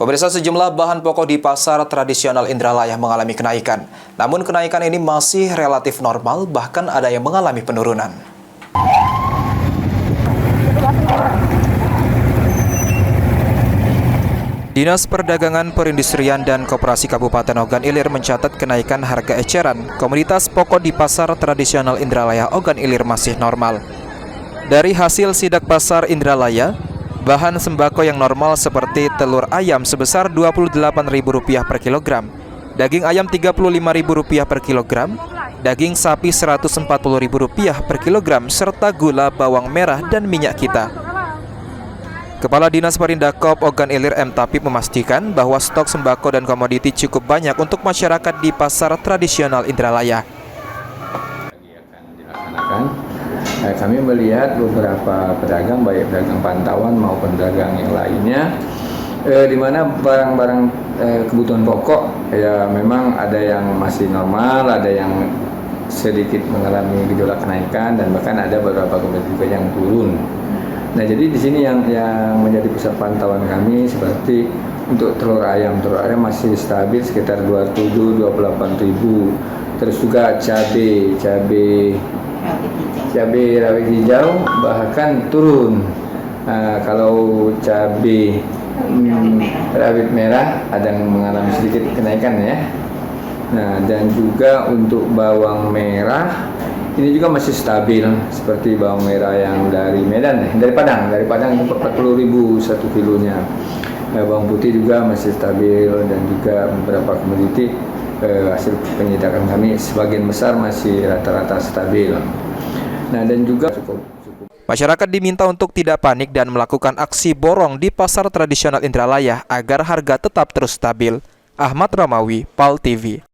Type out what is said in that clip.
Pemirsa, sejumlah bahan pokok di pasar tradisional Indralaya mengalami kenaikan. Namun kenaikan ini masih relatif normal, bahkan ada yang mengalami penurunan. Dinas Perdagangan Perindustrian dan Koperasi Kabupaten Ogan Ilir mencatat kenaikan harga eceran komoditas pokok di pasar tradisional Indralaya Ogan Ilir masih normal. Dari hasil sidak pasar Indralaya, bahan sembako yang normal seperti telur ayam sebesar Rp28.000 per kilogram, daging ayam Rp35.000 per kilogram, daging sapi Rp140.000 per kilogram, serta gula, bawang merah, dan minyak kita. Kepala Dinas Perindakop Ogan Ilir M. Tapip memastikan bahwa stok sembako dan komoditi cukup banyak untuk masyarakat di pasar tradisional Indralaya. Kami melihat beberapa pedagang, baik pedagang pantauan maupun pedagang yang lainnya, di mana barang-barang kebutuhan pokok ya memang ada yang masih normal, ada yang sedikit mengalami gejolak kenaikan, dan bahkan ada beberapa komoditi juga yang turun. Nah, jadi di sini yang menjadi pusat pantauan kami seperti untuk telur ayam masih stabil sekitar 27-28.000. Terus juga cabai rawit hijau bahkan turun. Kalau cabai rawit merah ada yang mengalami sedikit kenaikan ya. Nah, dan juga untuk bawang merah ini juga masih stabil, seperti bawang merah yang dari Medan, dari Padang itu 40.000 satu kilonya. Bawang putih juga masih stabil, dan juga beberapa komoditi hasil penyidakan kami sebagian besar masih rata-rata stabil. Nah, dan juga Masyarakat diminta untuk tidak panik dan melakukan aksi borong di pasar tradisional Indralaya agar harga tetap terus stabil. Ahmad Ramawi, PAL TV.